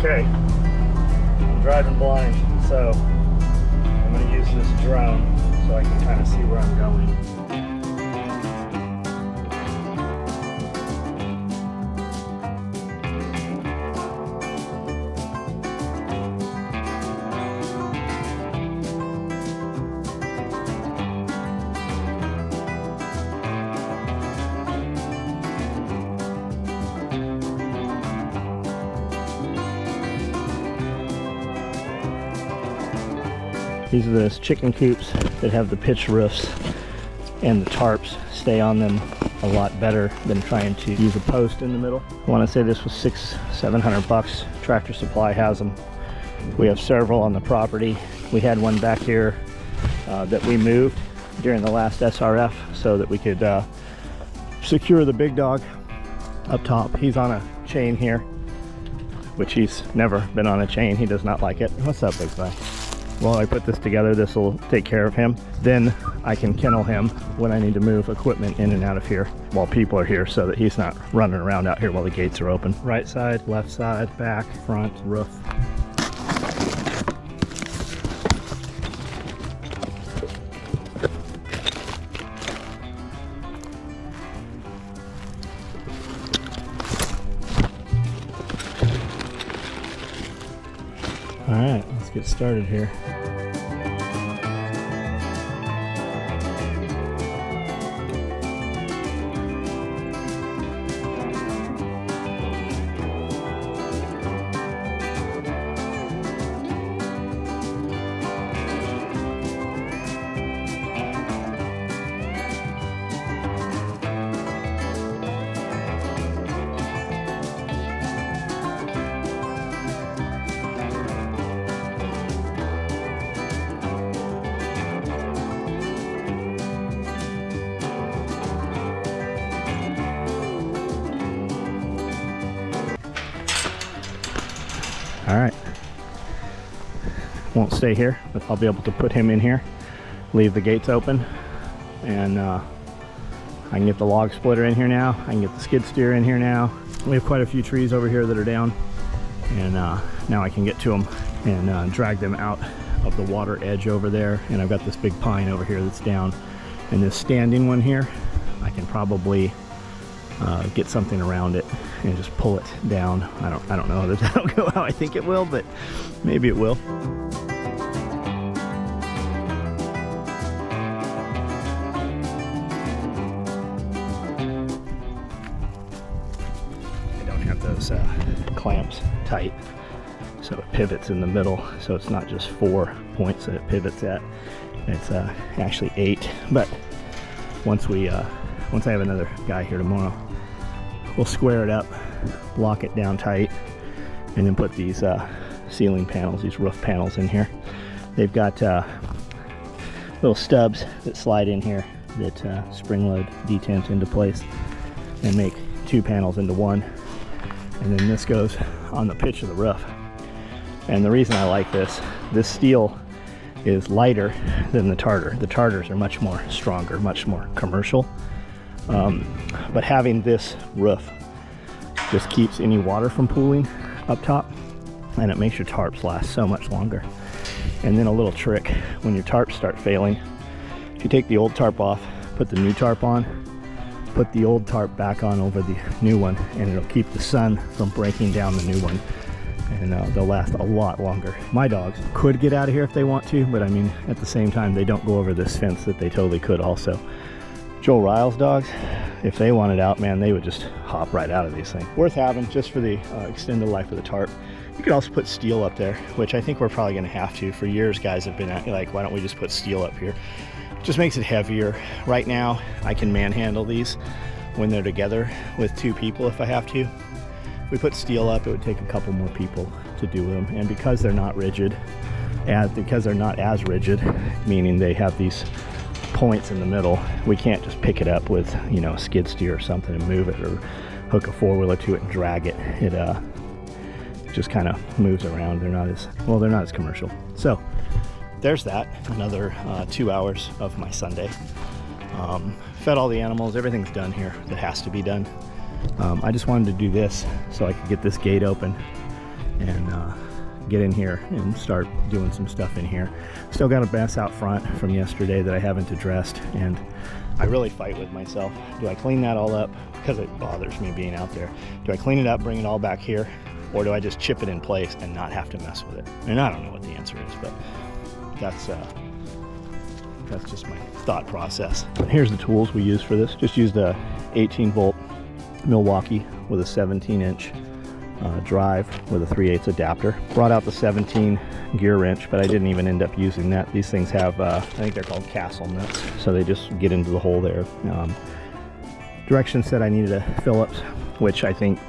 Okay, I'm driving blind, so I'm going to use this drone so I can kind of see where I'm going. These are those chicken coops that have the pitch roofs, and the tarps stay on them a lot better than trying to use a post in the middle. I want to say this was $600-700. Tractor Supply has them. We have several on the property. We had one back here that we moved during the last SRF so that we could secure the big dog up top. He's on a chain here, which he's never been on a chain. He does not like it. What's up, big guy? While I put this together, this will take care of him. Then I can kennel him when I need to move equipment in and out of here while people are here, so that he's not running around out here while the gates are open. Right side, left side, back, front, roof. All right, let's get started here. All right, won't stay here, but I'll be able to put him in here, leave the gates open, and I can get the log splitter in here now. I can get the skid steer in here now. We have quite a few trees over here that are down, and now I can get to them and drag them out of the water edge over there. And I've got this big pine over here that's down, and this standing one here, I can probably get something around it and just pull it down. I don't know that that'll go how I think it will, but maybe it will. I don't have those clamps tight, so it pivots in the middle, so it's not just 4 points that it pivots at. It's actually 8, but once I have another guy here tomorrow, we'll square it up, lock it down tight, and then put these ceiling panels, these roof panels in here. They've got little stubs that slide in here that spring load detent into place and make 2 panels into one. And then this goes on the pitch of the roof. And the reason I like this steel is lighter than the tartar. The tartars are much more stronger, much more commercial. But having this roof just keeps any water from pooling up top, and it makes your tarps last so much longer. And then a little trick, when your tarps start failing, if you take the old tarp off, put the new tarp on, put the old tarp back on over the new one, and it'll keep the sun from breaking down the new one, and they'll last a lot longer. My dogs could get out of here if they want to, but I mean, at the same time, they don't go over this fence that they totally could also. Joel Ryle's dogs, if they wanted out, man, they would just hop right out of these things. Worth having just for the extended life of the tarp. You could also put steel up there, which I think we're probably going to have to. For years, guys have been like, why don't we just put steel up here? It just makes it heavier. Right now, I can manhandle these when they're together with 2 people if I have to. If we put steel up, it would take a couple more people to do them. And because they're not rigid, because they're not as rigid, meaning they have these points in the middle, we can't just pick it up with, you know, a skid steer or something and move it, or hook a 4-wheeler to it and drag it. It just kind of moves around. They're not as commercial. So there's that. Another 2 hours of my Sunday. Fed all the animals. Everything's done here that has to be done. I just wanted to do this so I could get this gate open and get in here and start doing some stuff in here. Still got a mess out front from yesterday that I haven't addressed, and I really fight with myself. Do I clean that all up? Because it bothers me being out there. Do I clean it up, bring it all back here? Or do I just chip it in place and not have to mess with it? And I don't know what the answer is, but that's just my thought process. Here's the tools we use for this. Just used a 18-volt Milwaukee with a 17-inch drive with a 3/8 adapter. Brought out the 17 gear wrench, but I didn't even end up using that. These things have, I think they're called castle nuts, so they just get into the hole there. Directions said I needed a Phillips, which I think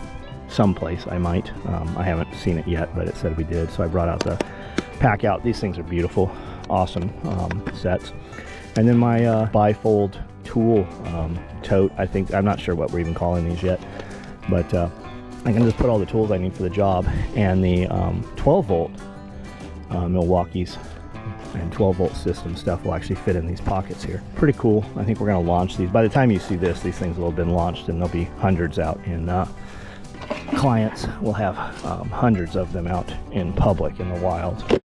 someplace I might. I haven't seen it yet, but it said we did, so I brought out the pack out. These things are beautiful, awesome sets. And then my bifold tool tote. I think, I'm not sure what we're even calling these yet, but I can just put all the tools I need for the job. And the 12-volt Milwaukee's and 12-volt system stuff will actually fit in these pockets here. Pretty cool. I think we're going to launch these. By the time you see this, these things will have been launched, and there'll be hundreds out in clients will have hundreds of them out in public in the wild.